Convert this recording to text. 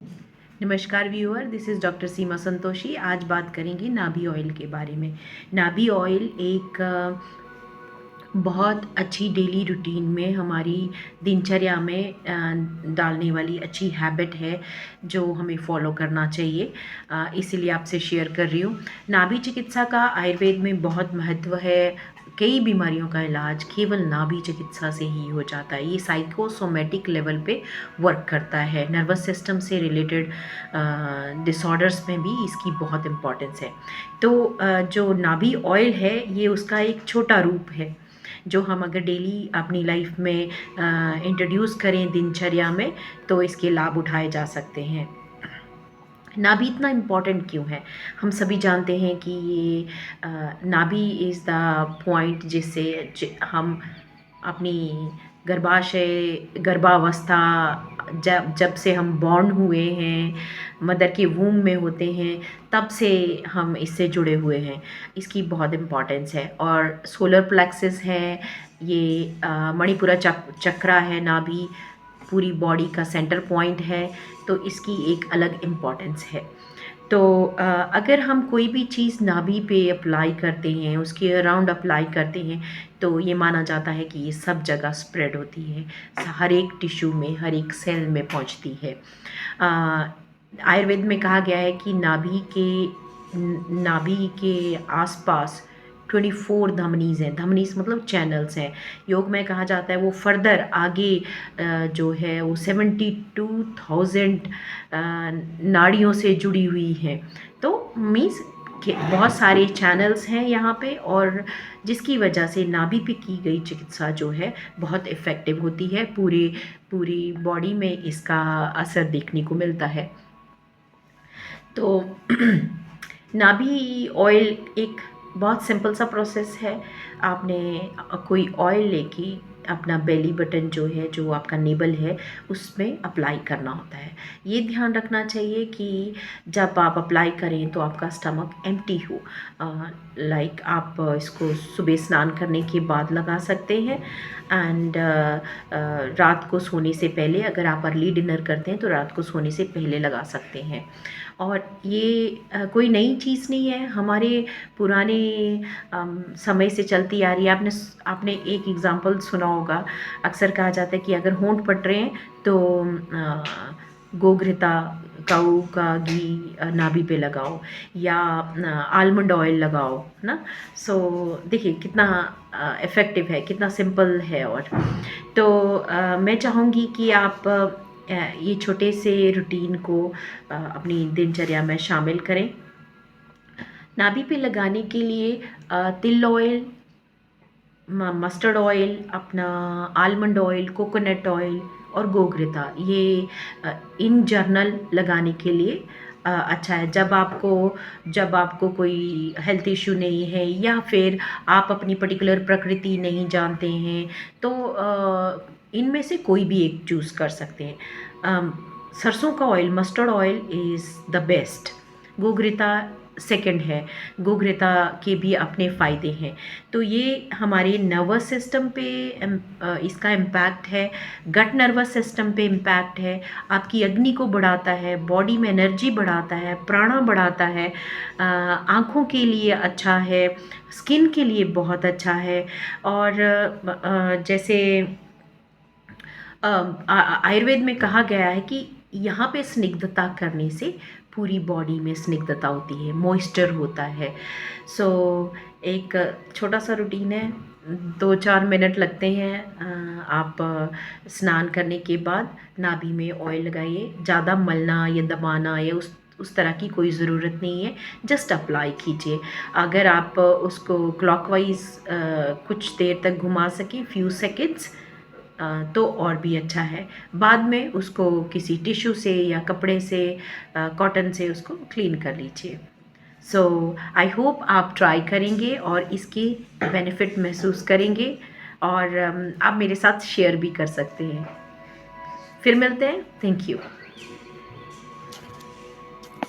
नमस्कार viewer, this is doctor सीमा संतोषी। आज बात करेंगे नाभि ऑयल के बारे में। नाभि ऑयल एक बहुत अच्छी डेली रूटीन में हमारी दिनचर्या में डालने वाली अच्छी हैबिट है जो हमें फॉलो करना चाहिए। इसीलिए आपसे शेयर कर रही हूँ। नाभि चिकित्सा का आयुर्वेद में बहुत महत्व है। कई बीमारियों का इलाज केवल नाभि चिकित्सा से ही हो जाता है। ये साइकोसोमेटिक लेवल पे वर्क करता है। नर्वस सिस्टम से रिलेटेड डिसऑर्डर्स में भी इसकी बहुत इम्पोर्टेंस है। तो जो नाभि ऑयल है ये उसका एक छोटा रूप है जो हम अगर डेली अपनी लाइफ में इंट्रोड्यूस करें दिनचर्या में तो इसके लाभ उठाए जा सकते हैं। नाभि इतना इम्पॉर्टेंट क्यों है? हम सभी जानते हैं कि ये नाभि इज़ द पॉइंट जिससे हम अपनी गर्भावस्था जब जब से हम बॉर्न हुए हैं, मदर के वूम में होते हैं, तब से हम इससे जुड़े हुए हैं। इसकी बहुत इम्पोर्टेंस है। और सोलर प्लेक्सस है, ये मणिपुरा चक्रा है, नाभि पूरी बॉडी का सेंटर पॉइंट है, तो इसकी एक अलग इम्पोर्टेंस है। तो अगर हम कोई भी चीज़ नाभि पे अप्लाई करते हैं, उसके अराउंड अप्लाई करते हैं, तो ये माना जाता है कि ये सब जगह स्प्रेड होती है, हर एक टिश्यू में, हर एक सेल में पहुंचती है। आयुर्वेद में कहा गया है कि नाभि के आसपास 24 धमनीज़ हैं। धमनीज़ मतलब चैनल्स हैं। योग में कहा जाता है वो फर्दर आगे जो है वो 72,000 नाड़ियों से जुड़ी हुई हैं। तो मीन्स कि बहुत सारे चैनल्स हैं यहाँ पे, और जिसकी वजह से नाभि पे की गई चिकित्सा जो है बहुत इफ़ेक्टिव होती है। पूरी बॉडी में इसका असर देखने को मिलता है। तो नाभि ऑयल एक बहुत सिंपल सा प्रोसेस है। आपने कोई ऑयल लेके अपना बेली बटन जो है, जो आपका नेबल है, उसमें अप्लाई करना होता है। ये ध्यान रखना चाहिए कि जब आप अप्लाई करें तो आपका स्टमक एम्प्टी हो। लाइक आप इसको सुबह स्नान करने के बाद लगा सकते हैं, एंड रात को सोने से पहले, अगर आप अर्ली डिनर करते हैं तो रात को सोने से पहले लगा सकते हैं। और ये कोई नई चीज़ नहीं है, हमारे पुराने समय से चलती आ रही है। आपने एक एग्ज़ाम्पल सुना होगा, अक्सर कहा जाता है कि अगर होंठ फट रहे हैं तो गोघृता काऊ का घी नाभि पे लगाओ, या आलमंड ऑयल लगाओ, है ना। सो देखिए कितना इफ़ेक्टिव है, कितना सिंपल है। और तो मैं चाहूँगी कि आप ये छोटे से रूटीन को अपनी दिनचर्या में शामिल करें। नाभि पे लगाने के लिए तिल ऑयल, मस्टर्ड ऑयल, अपना आलमंड ऑयल, कोकोनट ऑयल और गोघृता, ये इन जनरल लगाने के लिए अच्छा है। जब आपको कोई हेल्थ इश्यू नहीं है, या फिर आप अपनी पर्टिकुलर प्रकृति नहीं जानते हैं, तो इनमें से कोई भी एक चूज़ कर सकते हैं। सरसों का oil, mustard oil is the best. गोघृता सेकंड है। गोघृता के भी अपने फ़ायदे हैं। तो ये हमारे नर्वस सिस्टम पे इसका इम्पैक्ट है, गट नर्वस सिस्टम पे इम्पैक्ट है, आपकी अग्नि को बढ़ाता है, बॉडी में एनर्जी बढ़ाता है, प्राणा बढ़ाता है, आँखों के लिए अच्छा है, स्किन के लिए बहुत अच्छा है। और जैसे आयुर्वेद में कहा गया है कि यहाँ पे स्निग्धता करने से पूरी बॉडी में स्निग्धता होती है, मॉइस्चर होता है। सो एक छोटा सा रूटीन है, 2-4 मिनट लगते हैं। आप स्नान करने के बाद नाभि में ऑयल लगाइए। ज़्यादा मलना या दबाना या उस तरह की कोई ज़रूरत नहीं है, जस्ट अप्लाई कीजिए। अगर आप उसको क्लॉकवाइज कुछ देर तक घुमा सकें, फ्यू सेकेंड्स, तो और भी अच्छा है। बाद में उसको किसी टिश्यू से या कपड़े से, कॉटन से उसको क्लीन कर लीजिए। सो आई होप आप ट्राई करेंगे और इसके बेनिफिट महसूस करेंगे, और आप मेरे साथ शेयर भी कर सकते हैं। फिर मिलते हैं। Thank you.